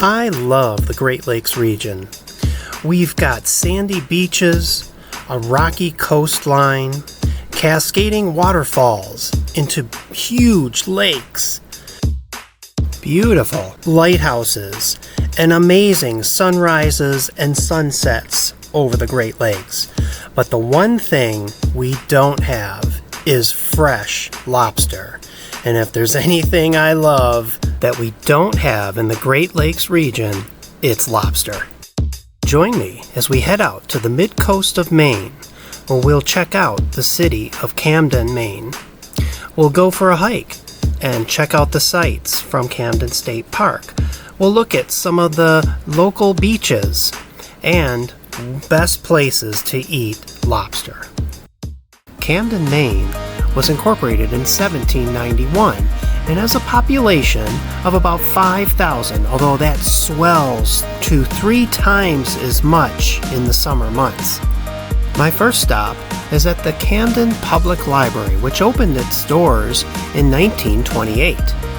I love the Great Lakes region. We've got sandy beaches, a rocky coastline, cascading waterfalls into huge lakes, beautiful lighthouses, and amazing sunrises and sunsets over the Great Lakes. But the one thing we don't have is fresh lobster. And if there's anything I love that we don't have in the Great Lakes region, it's lobster. Join me as we head out to the mid-coast of Maine, where we'll check out the city of Camden, Maine. We'll go for a hike and check out the sights from Camden State Park. We'll look at some of the local beaches and best places to eat lobster. Camden, Maine was incorporated in 1791 and has a population of about 5,000, although that swells to 3 times as much in the summer months. My first stop is at the Camden Public Library, which opened its doors in 1928.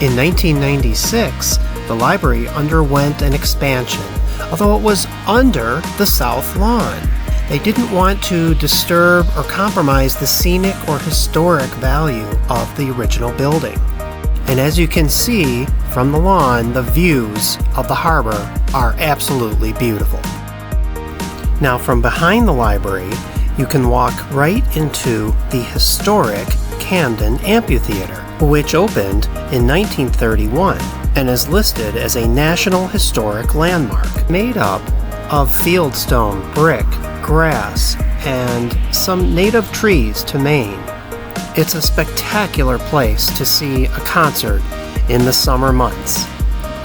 In 1996, the library underwent an expansion, although it was under the South Lawn. They didn't want to disturb or compromise the scenic or historic value of the original building. And as you can see from the lawn, the views of the harbor are absolutely beautiful. Now, from behind the library, you can walk right into the historic Camden Amphitheater, which opened in 1931 and is listed as a National Historic Landmark, made up of fieldstone, brick, grass, and some native trees to Maine. It's a spectacular place to see a concert in the summer months,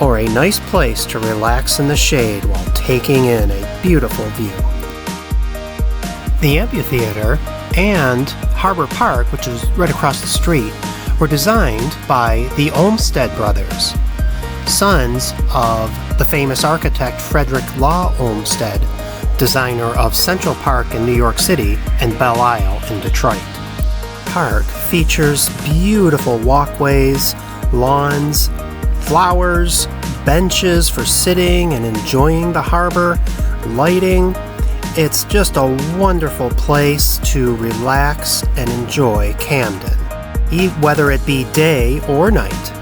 or a nice place to relax in the shade while taking in a beautiful view. The amphitheater and Harbor Park, which is right across the street, were designed by the Olmsted brothers, sons of the famous architect Frederick Law Olmsted, designer of Central Park in New York City and Belle Isle in Detroit. Park features beautiful walkways, lawns, flowers, benches for sitting and enjoying the harbor, lighting. It's just a wonderful place to relax and enjoy Camden, whether it be day or night.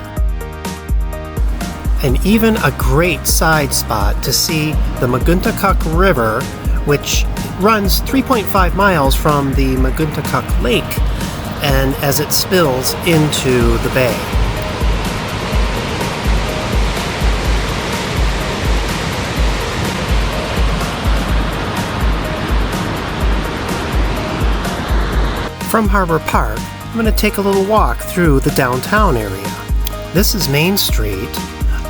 And even a great side spot to see the Maguntacook River, which runs 3.5 miles from the Maguntacook Lake, and as it spills into the bay. From Harbor Park, I'm going to take a little walk through the downtown area. This is Main Street,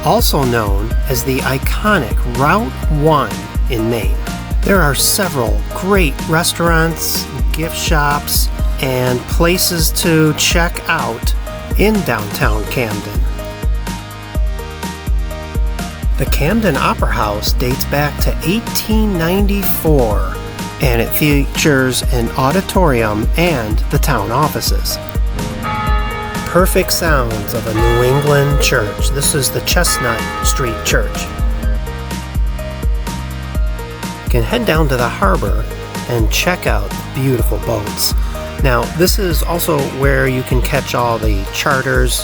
also known as the iconic Route 1 in Maine. There are several great restaurants, gift shops, and places to check out in downtown Camden. The Camden Opera House dates back to 1894, and it features an auditorium and the town offices. Perfect sounds of a New England church. This is the Chestnut Street Church. You can head down to the harbor and check out the beautiful boats. Now, this is also where you can catch all the charters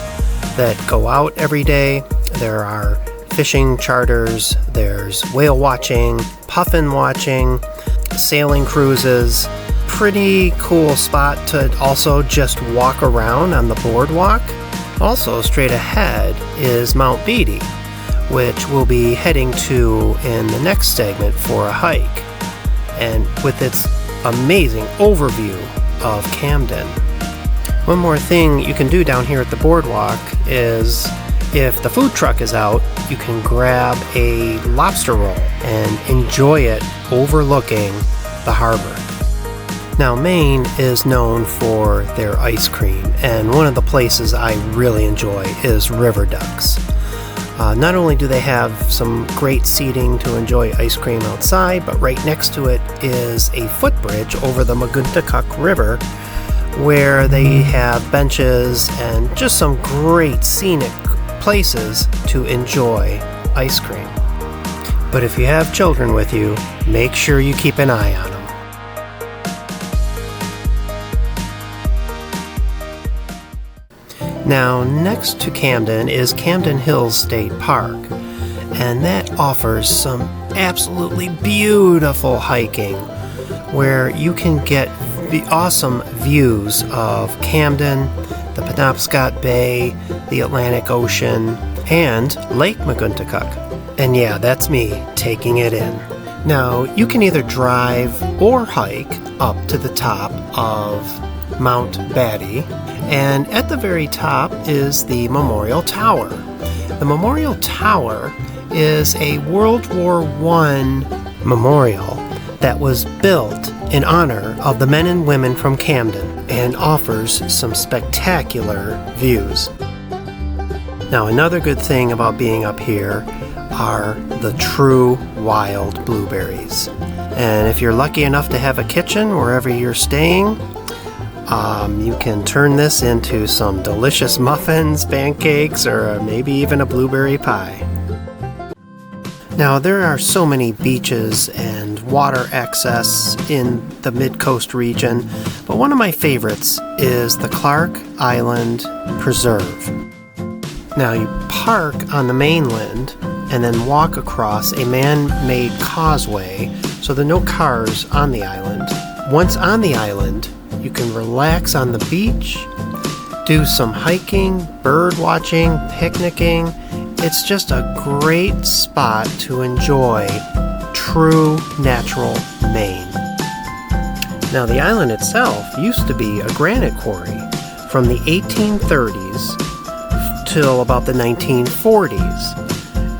that go out every day. There are fishing charters, there's whale watching, puffin watching, sailing cruises. Pretty cool spot to also just walk around on the boardwalk. Also, straight ahead is Mount Beatty, which we'll be heading to in the next segment for a hike, and with its amazing overview of Camden. One more thing you can do down here at the boardwalk is, if the food truck is out, you can grab a lobster roll and enjoy it overlooking the harbor. Now, Maine is known for their ice cream, and one of the places I really enjoy is River Ducks. Not only do they have some great seating to enjoy ice cream outside, but right next to it is a footbridge over the Maguntacook River, where they have benches and just some great scenic places to enjoy ice cream. But if you have children with you, make sure you keep an eye on them. Now, next to Camden is Camden Hills State Park, and that offers some absolutely beautiful hiking where you can get the awesome views of Camden, the Penobscot Bay, the Atlantic Ocean, and Lake Maguntakuk. And yeah, that's me taking it in. Now, you can either drive or hike up to the top of Mount Batty, and at the very top is the Memorial Tower. The Memorial Tower is a World War I memorial that was built in honor of the men and women from Camden and offers some spectacular views. Now, another good thing about being up here are the true wild blueberries. And if you're lucky enough to have a kitchen wherever you're staying, you can turn this into some delicious muffins, pancakes, or maybe even a blueberry pie. Now, there are so many beaches and water access in the Mid-Coast region, but one of my favorites is the Clark Island Preserve. Now, you park on the mainland and then walk across a man-made causeway, so there are no cars on the island. Once on the island, you can relax on the beach, do some hiking, bird watching, picnicking. It's just a great spot to enjoy true natural Maine. Now, the island itself used to be a granite quarry from the 1830s till about the 1940s.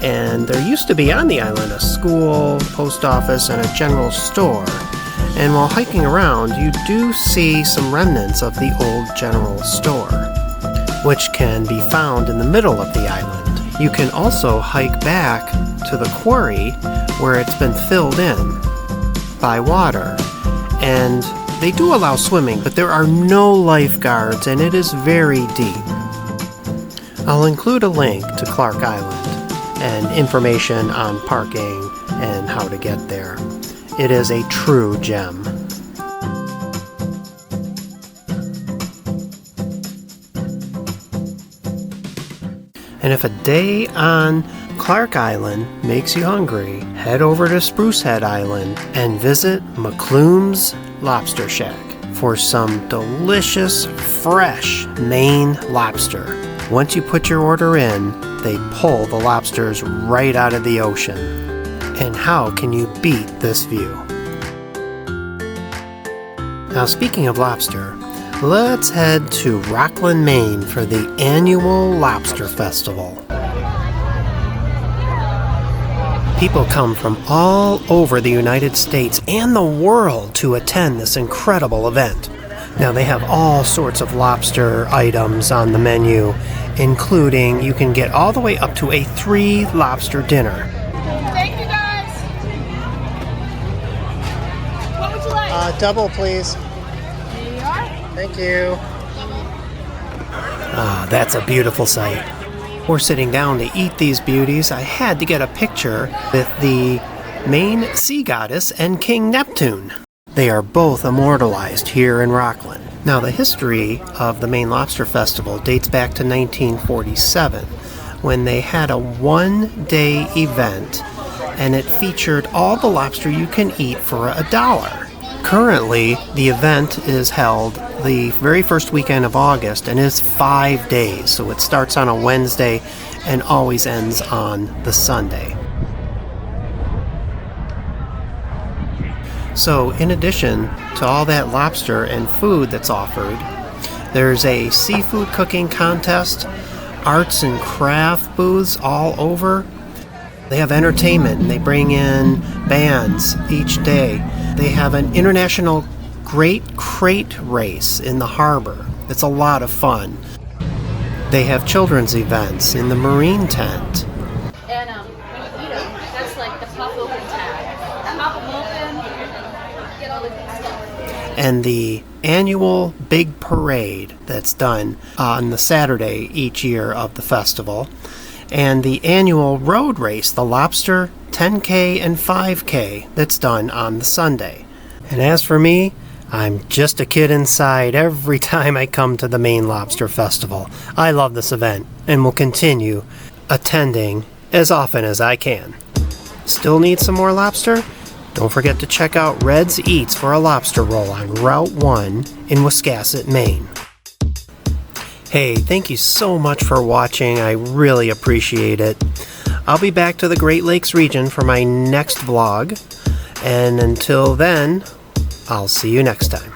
And there used to be on the island a school, post office, and a general store. And while hiking around, you do see some remnants of the old general store, which can be found in the middle of the island. You can also hike back to the quarry where it's been filled in by water. And they do allow swimming, but there are no lifeguards and it is very deep. I'll include a link to Clark Island and information on parking and how to get there. It is a true gem. And if a day on Clark Island makes you hungry, head over to Sprucehead Island and visit McClume's Lobster Shack for some delicious, fresh Maine lobster. Once you put your order in, they pull the lobsters right out of the ocean. And how can you beat this view? Now, speaking of lobster, let's head to Rockland, Maine for the annual Lobster Festival. People come from all over the United States and the world to attend this incredible event. Now, they have all sorts of lobster items on the menu, including you can get all the way up to a 3 lobster dinner. Thank you, guys. What would you like? Double, please. Here you are. Thank you. Ah, that's a beautiful sight. We're sitting down to eat these beauties. I had to get a picture with the Maine sea goddess and King Neptune. They are both immortalized here in Rockland. Now, the history of the Maine Lobster Festival dates back to 1947, when they had a one-day event, and it featured all the lobster you can eat for $1. Currently, the event is held the very first weekend of August and is 5 days, so it starts on a Wednesday and always ends on the Sunday. So, in addition to all that lobster and food that's offered, there's a seafood cooking contest, arts and craft booths all over. They have entertainment, and they bring in bands each day. They have an international Great Crate race in the harbor. It's a lot of fun. They have children's events in the marine tent. And when you eat them, that's like the pop open tag. Pop them open, get all the good stuff. And the annual big parade that's done on the Saturday each year of the festival. and the annual road race, the Lobster 10K and 5K, that's done on the Sunday. And as for me, I'm just a kid inside every time I come to the Maine Lobster Festival. I love this event and will continue attending as often as I can. Still need some more lobster? Don't forget to check out Red's Eats for a lobster roll on Route 1 in Wiscasset, Maine. Hey, thank you so much for watching. I really appreciate it. I'll be back to the Great Lakes region for my next vlog. And until then, I'll see you next time.